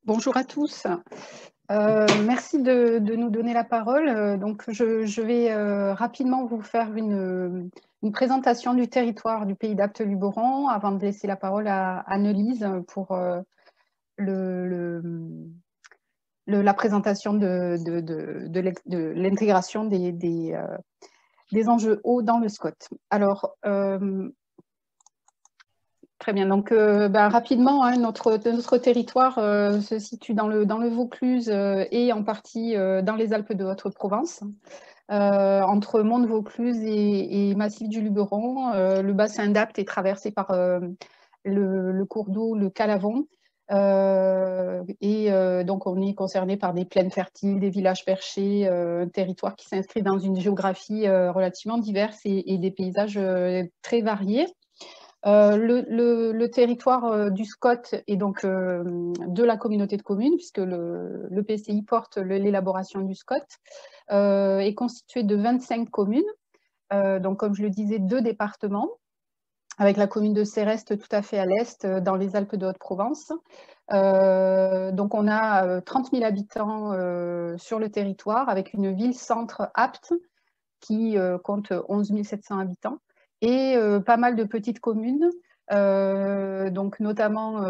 Bonjour à tous. Merci de nous donner la parole. Donc, je vais rapidement vous faire une présentation du territoire du Pays d'Apt-Luberon avant de laisser la parole à Annelise pour la présentation de l'intégration des enjeux eau dans le SCOT. Alors, très bien. Donc, rapidement, hein, notre territoire se situe dans le Vaucluse et en partie dans les Alpes de Haute-Provence, entre Mont-de-Vaucluse et Massif du Luberon. Le bassin d'Apt est traversé par le cours d'eau, le Calavon. Donc, on est concerné par des plaines fertiles, des villages perchés, un territoire qui s'inscrit dans une géographie relativement diverse et des paysages très variés. Le territoire du SCOT est donc de la communauté de communes, puisque le PCI porte l'élaboration du SCOT, est constitué de 25 communes, donc comme je le disais, 2 départements, avec la commune de Céreste tout à fait à l'est, dans les Alpes de Haute-Provence. Donc on a 30 000 habitants sur le territoire, avec une ville-centre Apt qui compte 11 700 habitants, et pas mal de petites communes, donc notamment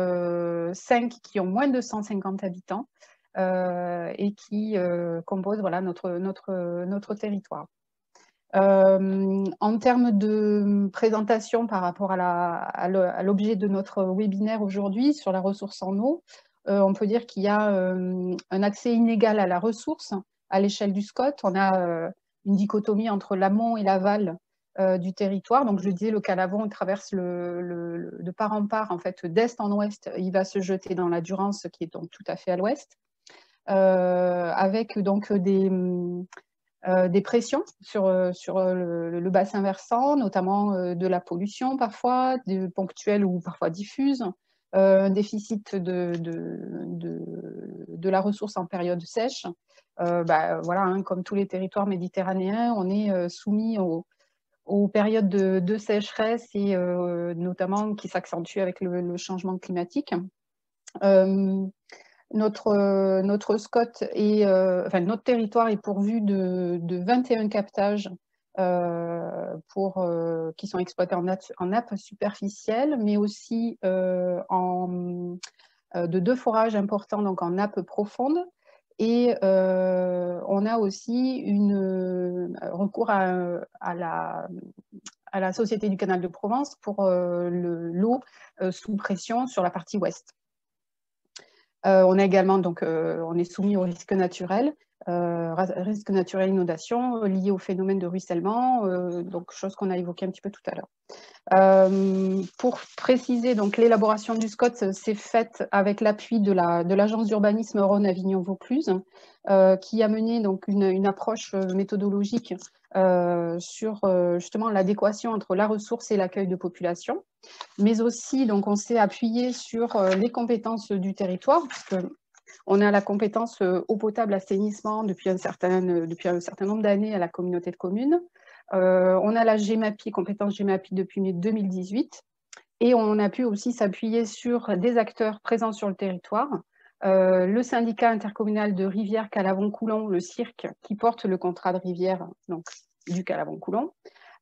5 qui ont moins de 150 habitants et qui composent voilà, notre territoire. En termes de présentation par rapport à l'objet de notre webinaire aujourd'hui sur la ressource en eau, on peut dire qu'il y a un accès inégal à la ressource à l'échelle du SCOT. On a une dichotomie entre l'amont et l'aval du territoire. Donc, je disais, le Calavon traverse de part en part, en fait, d'est en ouest. Il va se jeter dans la Durance, qui est donc tout à fait à l'ouest, avec donc des pressions sur le bassin versant, notamment de la pollution parfois, ponctuelle ou parfois diffuse, un déficit de la ressource en période sèche. Voilà, hein, comme tous les territoires méditerranéens, on est soumis aux périodes de sécheresse et notamment qui s'accentuent avec le changement climatique. Notre SCOT notre territoire est pourvu de 21 captages qui sont exploités en nappe superficielle, mais aussi de 2 forages importants, donc en nappe profonde. Et on a aussi recours à la Société du Canal de Provence pour l'eau sous pression sur la partie ouest. On a également, donc, on est soumis au risque naturel inondation lié au phénomène de ruissellement, donc chose qu'on a évoquée un petit peu tout à l'heure. Pour préciser, donc l'élaboration du SCOT s'est faite avec l'appui de l'agence d'urbanisme Rhône-Avignon-Vaucluse, qui a mené donc une approche méthodologique sur justement l'adéquation entre la ressource et l'accueil de population. Mais aussi, donc, on s'est appuyé sur les compétences du territoire, puisque on a la compétence eau potable, assainissement depuis un certain nombre d'années à la communauté de communes. On a la GEMAPI, compétence GEMAPI depuis 2018, et on a pu aussi s'appuyer sur des acteurs présents sur le territoire. Le syndicat intercommunal de Rivière-Calavon-Coulon, le CIRC, qui porte le contrat de rivière donc, du Calavon-Coulon.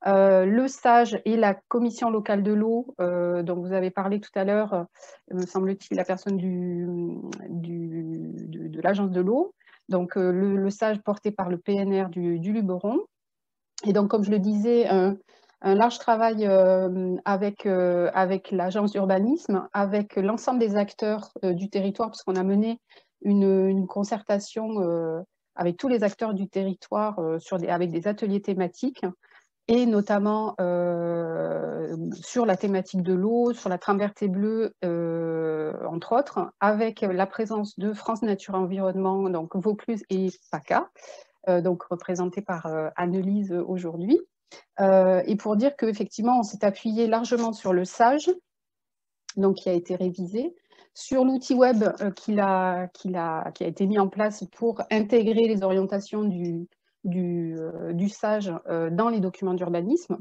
Le SAGE et la commission locale de l'eau, dont vous avez parlé tout à l'heure, me semble-t-il, la personne de l'agence de l'eau. Donc, le SAGE porté par le PNR du Luberon. Et donc, comme je le disais, un large travail avec l'agence d'urbanisme, avec l'ensemble des acteurs du territoire, puisqu'on a mené une concertation avec tous les acteurs du territoire avec des ateliers thématiques, et notamment sur la thématique de l'eau, sur la trame verte et bleue, entre autres, avec la présence de France Nature Environnement, donc Vaucluse et PACA, donc représentés par Annelise aujourd'hui. Et pour dire qu'effectivement, on s'est appuyé largement sur le SAGE, donc qui a été révisé, sur l'outil web qui a été mis en place pour intégrer les orientations du SAGE dans les documents d'urbanisme.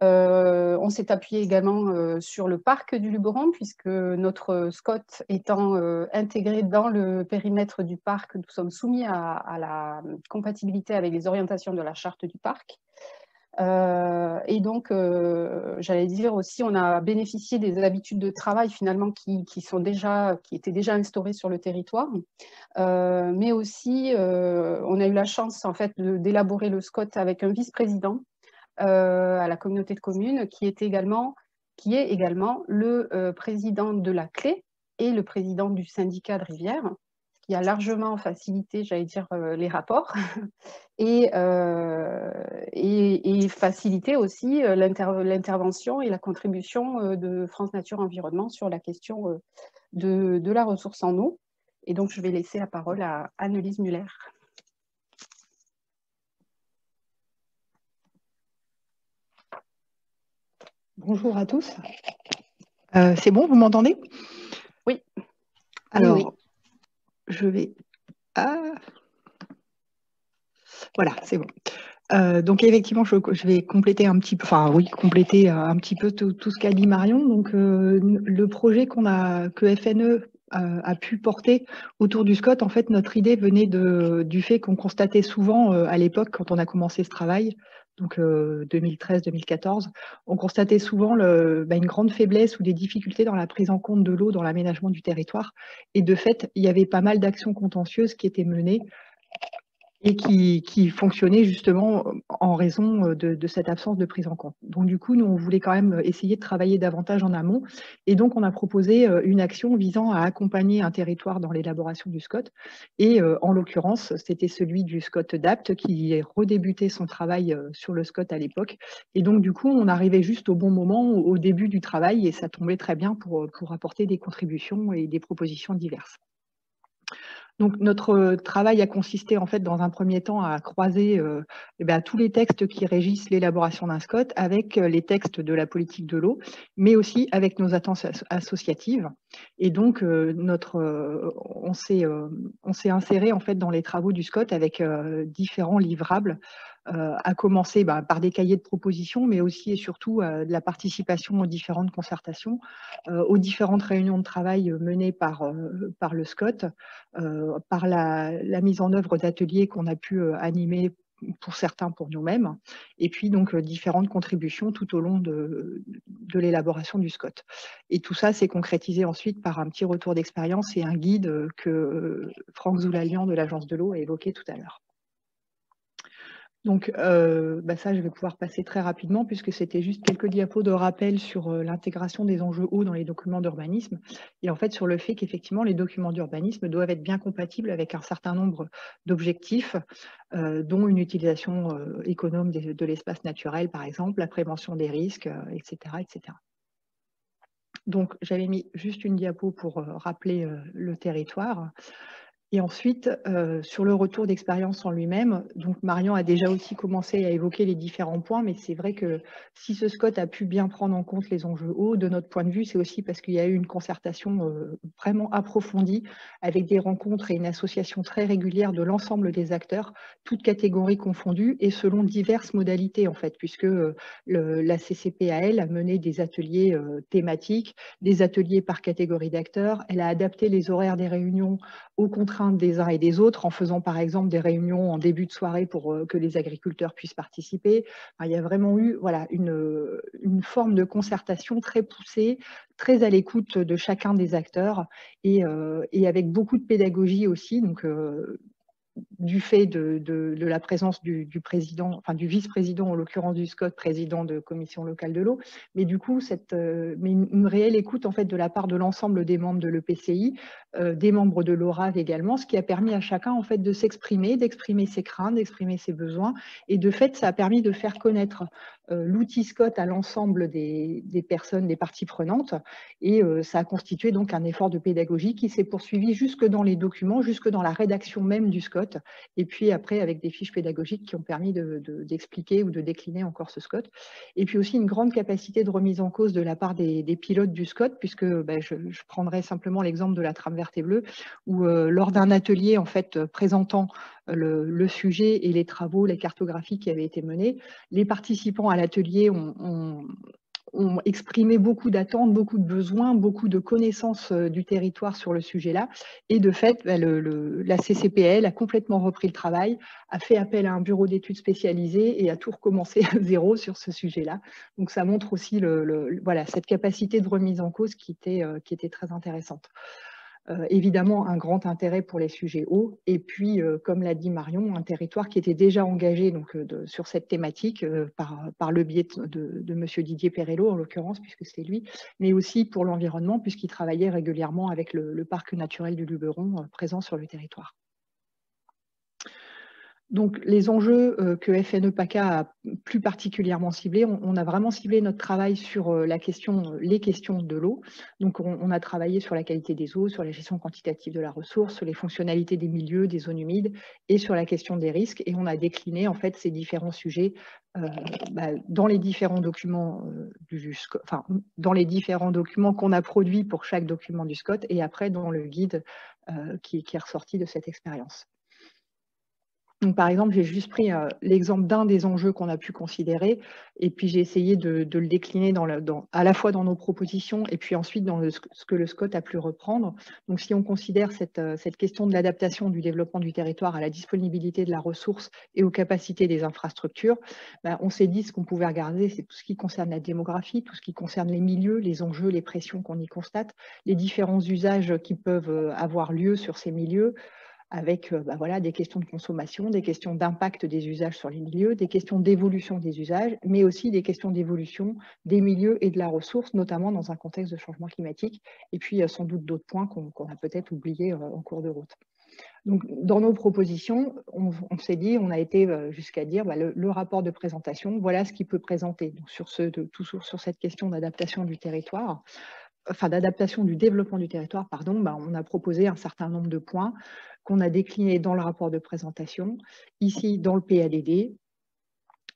On s'est appuyé également sur le parc du Luberon, puisque notre SCOT étant intégré dans le périmètre du parc, nous sommes soumis à la compatibilité avec les orientations de la charte du parc. Et donc, j'allais dire aussi, on a bénéficié des habitudes de travail finalement qui étaient déjà instaurées sur le territoire. Mais aussi, on a eu la chance en fait d'élaborer le SCOT avec un vice-président à la communauté de communes qui est également le président de la Clé et le président du syndicat de Rivière, qui a largement facilité, j'allais dire, les rapports et facilité aussi l'intervention et la contribution de France Nature Environnement sur la question de la ressource en eau. Et donc, je vais laisser la parole à Annelise Muller. Bonjour à tous. C'est bon, vous m'entendez? Oui. Alors, oui. Je vais... Voilà, c'est bon. Donc effectivement, je vais compléter un petit peu, compléter un petit peu tout ce qu'a dit Marion. Donc le projet que FNE a pu porter autour du SCOT, en fait, notre idée venait du fait qu'on constatait souvent à l'époque, quand on a commencé ce travail, donc 2013-2014, on constatait souvent une grande faiblesse ou des difficultés dans la prise en compte de l'eau dans l'aménagement du territoire. Et de fait, il y avait pas mal d'actions contentieuses qui étaient menées et qui fonctionnait justement en raison de cette absence de prise en compte. Donc du coup, nous, on voulait quand même essayer de travailler davantage en amont. Et donc, on a proposé une action visant à accompagner un territoire dans l'élaboration du SCOT. Et en l'occurrence, c'était celui du SCOT DAPT qui a redébuté son travail sur le SCOT à l'époque. Et donc, du coup, on arrivait juste au bon moment, au début du travail, et ça tombait très bien pour apporter des contributions et des propositions diverses. Donc, notre travail a consisté, en fait, dans un premier temps, à croiser tous les textes qui régissent l'élaboration d'un SCOT avec les textes de la politique de l'eau, mais aussi avec nos attentes associatives. Et donc, on s'est inséré, en fait, dans les travaux du SCOT avec différents livrables, à commencer par des cahiers de propositions, mais aussi et surtout de la participation aux différentes concertations, aux différentes réunions de travail menées par le SCOT, par la mise en œuvre d'ateliers qu'on a pu animer pour certains pour nous-mêmes, et puis donc différentes contributions tout au long de l'élaboration du SCOT. Et tout ça s'est concrétisé ensuite par un petit retour d'expérience et un guide que Franck Zoulalian de l'Agence de l'eau a évoqué tout à l'heure. Donc ça, je vais pouvoir passer très rapidement puisque c'était juste quelques diapos de rappel sur l'intégration des enjeux eau dans les documents d'urbanisme et en fait sur le fait qu'effectivement les documents d'urbanisme doivent être bien compatibles avec un certain nombre d'objectifs, dont une utilisation économe de l'espace naturel par exemple, la prévention des risques, etc., etc. Donc j'avais mis juste une diapo pour rappeler le territoire. Et ensuite, sur le retour d'expérience en lui-même, donc Marion a déjà aussi commencé à évoquer les différents points, mais c'est vrai que si ce SCOT a pu bien prendre en compte les enjeux eau, de notre point de vue, c'est aussi parce qu'il y a eu une concertation vraiment approfondie avec des rencontres et une association très régulière de l'ensemble des acteurs, toutes catégories confondues et selon diverses modalités en fait, puisque la CCPAL a mené des ateliers thématiques, des ateliers par catégorie d'acteurs, elle a adapté les horaires des réunions aux contraintes des uns et des autres en faisant par exemple des réunions en début de soirée pour que les agriculteurs puissent participer. Enfin, il y a vraiment eu une forme de concertation très poussée, très à l'écoute de chacun des acteurs et avec beaucoup de pédagogie aussi. Donc, du fait de la présence du président, enfin du vice-président, en l'occurrence du SCOT, président de commission locale de l'eau, mais du coup, une réelle écoute en fait de la part de l'ensemble des membres de l'EPCI, des membres de l'ORAV également, ce qui a permis à chacun en fait de s'exprimer, d'exprimer ses craintes, d'exprimer ses besoins, et de fait, ça a permis de faire connaître l'outil SCOT à l'ensemble des personnes, des parties prenantes, et ça a constitué donc un effort de pédagogie qui s'est poursuivi jusque dans les documents, jusque dans la rédaction même du SCOT, et puis après avec des fiches pédagogiques qui ont permis d'expliquer ou de décliner encore ce SCOT. Et puis aussi une grande capacité de remise en cause de la part des pilotes du SCOT, puisque je prendrai simplement l'exemple de la trame verte et bleue, où lors d'un atelier en fait présentant le sujet et les travaux, les cartographies qui avaient été menés, les participants à l'atelier ont exprimé beaucoup d'attentes, beaucoup de besoins, beaucoup de connaissances du territoire sur le sujet-là. Et de fait, la CCPL a complètement repris le travail, a fait appel à un bureau d'études spécialisé et a tout recommencé à zéro sur ce sujet-là. Donc ça montre aussi voilà, cette capacité de remise en cause qui était très intéressante. Évidemment, un grand intérêt pour les sujets hauts. Et puis, comme l'a dit Marion, un territoire qui était déjà engagé sur cette thématique par le biais de M. Didier Perello, en l'occurrence, puisque c'était lui, mais aussi pour l'environnement, puisqu'il travaillait régulièrement avec le parc naturel du Luberon présent sur le territoire. Donc, les enjeux que FNE PACA a plus particulièrement ciblés, on a vraiment ciblé notre travail sur les questions de l'eau. Donc, on a travaillé sur la qualité des eaux, sur la gestion quantitative de la ressource, sur les fonctionnalités des milieux, des zones humides et sur la question des risques. Et on a décliné en fait ces différents sujets dans les différents documents dans les différents documents qu'on a produits pour chaque document du SCOT et après dans le guide qui est ressorti de cette expérience. Donc, par exemple, j'ai juste pris l'exemple d'un des enjeux qu'on a pu considérer et puis j'ai essayé de le décliner à la fois dans nos propositions et puis ensuite dans ce que le SCOT a pu reprendre. Donc, si on considère cette question de l'adaptation du développement du territoire à la disponibilité de la ressource et aux capacités des infrastructures, on s'est dit ce qu'on pouvait regarder, c'est tout ce qui concerne la démographie, tout ce qui concerne les milieux, les enjeux, les pressions qu'on y constate, les différents usages qui peuvent avoir lieu sur ces milieux, avec voilà, des questions de consommation, des questions d'impact des usages sur les milieux, des questions d'évolution des usages, mais aussi des questions d'évolution des milieux et de la ressource, notamment dans un contexte de changement climatique, et puis sans doute d'autres points qu'on a peut-être oubliés en cours de route. Donc, dans nos propositions, on s'est dit, on a été jusqu'à dire le rapport de présentation, voilà ce qu'il peut présenter. Donc, toujours sur cette question d'adaptation du territoire, enfin d'adaptation du développement du territoire, pardon, on a proposé un certain nombre de points qu'on a déclinés dans le rapport de présentation, ici dans le PADD,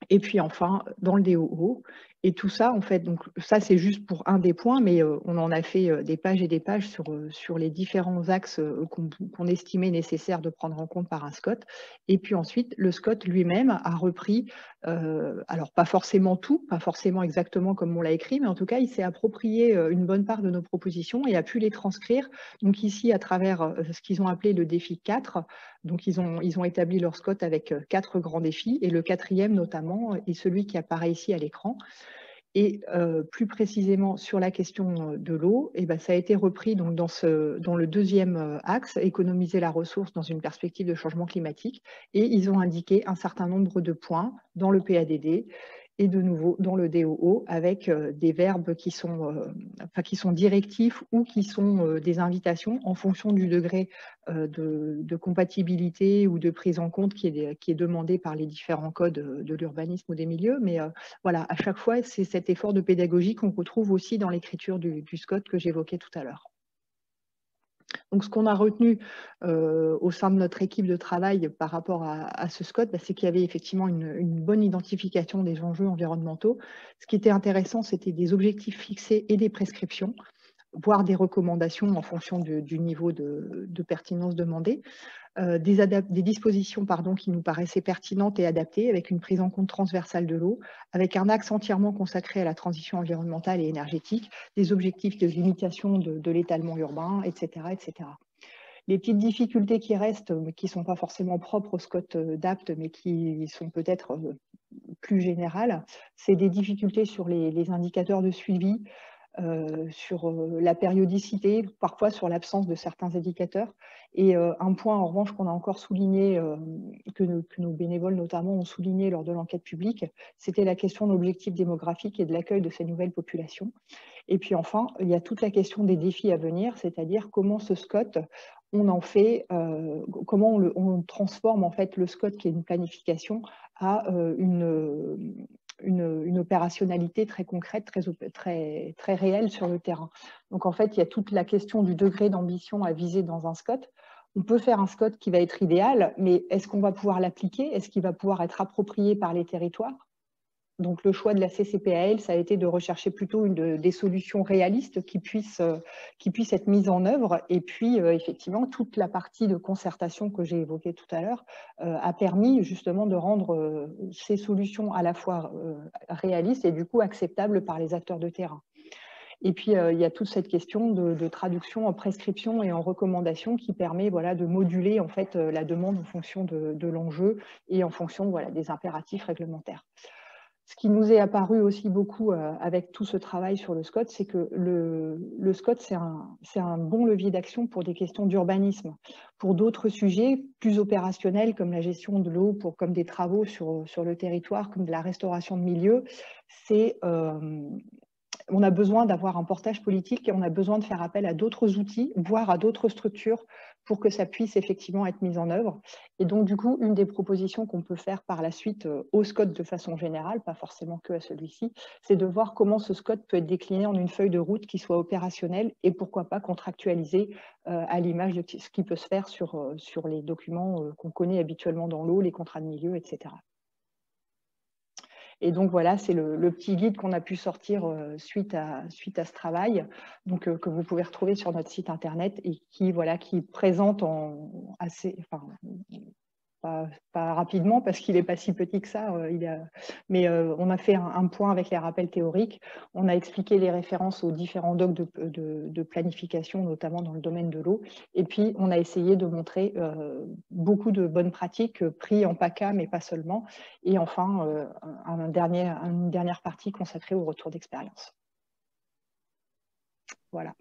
et puis enfin dans le DOO. Et tout ça, en fait, donc ça c'est juste pour un des points, mais on en a fait des pages et des pages sur les différents axes qu'on estimait nécessaire de prendre en compte par un SCOT. Et puis ensuite, le SCOT lui-même a repris, alors pas forcément tout, pas forcément exactement comme on l'a écrit, mais en tout cas, il s'est approprié une bonne part de nos propositions et a pu les transcrire. Donc ici, à travers ce qu'ils ont appelé le défi 4, donc ils ont établi leur SCOT avec 4 grands défis, et le 4e notamment est celui qui apparaît ici à l'écran. Et plus précisément sur la question de l'eau, ça a été repris donc, dans le 2e axe, économiser la ressource dans une perspective de changement climatique. Et ils ont indiqué un certain nombre de points dans le PADD et de nouveau dans le DOO avec des verbes qui sont directifs ou qui sont des invitations en fonction du degré de compatibilité ou de prise en compte qui est demandé par les différents codes de l'urbanisme ou des milieux. Mais voilà, à chaque fois, c'est cet effort de pédagogie qu'on retrouve aussi dans l'écriture du SCOT que j'évoquais tout à l'heure. Donc, ce qu'on a retenu au sein de notre équipe de travail par rapport à ce SCOT, c'est qu'il y avait effectivement une bonne identification des enjeux environnementaux. Ce qui était intéressant, c'était des objectifs fixés et des prescriptions, voire des recommandations en fonction du niveau de pertinence demandé. Des dispositions qui nous paraissaient pertinentes et adaptées, avec une prise en compte transversale de l'eau, avec un axe entièrement consacré à la transition environnementale et énergétique, des objectifs de limitation de l'étalement urbain, etc., etc. Les petites difficultés qui restent, qui ne sont pas forcément propres au SCOT d'APT, mais qui sont peut-être plus générales, c'est des difficultés sur les indicateurs de suivi, sur la périodicité, parfois sur l'absence de certains indicateurs. Et un point en revanche qu'on a encore souligné, que nos bénévoles notamment ont souligné lors de l'enquête publique, c'était la question de l'objectif démographique et de l'accueil de ces nouvelles populations. Et puis enfin, il y a toute la question des défis à venir, c'est-à-dire comment ce SCOT, on en fait, comment on transforme en fait le SCOT qui est une planification à une opérationnalité très concrète, très réelle sur le terrain. Donc en fait, il y a toute la question du degré d'ambition à viser dans un SCOT. On peut faire un SCOT qui va être idéal, mais est-ce qu'on va pouvoir l'appliquer? Est-ce qu'il va pouvoir être approprié par les territoires? Donc, le choix de la CCPAL, ça a été de rechercher plutôt des solutions réalistes qui puissent être mises en œuvre. Et puis, effectivement, toute la partie de concertation que j'ai évoquée tout à l'heure a permis justement de rendre ces solutions à la fois réalistes et du coup acceptables par les acteurs de terrain. Et puis, il y a toute cette question de traduction en prescription et en recommandation qui permet de moduler en fait, la demande en fonction de l'enjeu et en fonction des impératifs réglementaires. Ce qui nous est apparu aussi beaucoup avec tout ce travail sur le SCOT, c'est que le SCOT, c'est un bon levier d'action pour des questions d'urbanisme. Pour d'autres sujets plus opérationnels, comme la gestion de l'eau, comme des travaux sur le territoire, comme de la restauration de milieux, on a besoin d'avoir un portage politique et on a besoin de faire appel à d'autres outils, voire à d'autres structures pour que ça puisse effectivement être mis en œuvre. Et donc, du coup, une des propositions qu'on peut faire par la suite au SCOT de façon générale, pas forcément que à celui-ci, c'est de voir comment ce SCOT peut être décliné en une feuille de route qui soit opérationnelle et pourquoi pas contractualisée à l'image de ce qui peut se faire sur les documents qu'on connaît habituellement dans l'eau, les contrats de milieu, etc. Et donc voilà, c'est le petit guide qu'on a pu sortir suite à ce travail, donc, que vous pouvez retrouver sur notre site internet et qui présente pas rapidement parce qu'il n'est pas si petit que ça, mais on a fait un point avec les rappels théoriques, on a expliqué les références aux différents docs de planification, notamment dans le domaine de l'eau, et puis on a essayé de montrer beaucoup de bonnes pratiques pris en PACA, mais pas seulement, et enfin une dernière partie consacrée au retour d'expérience. Voilà.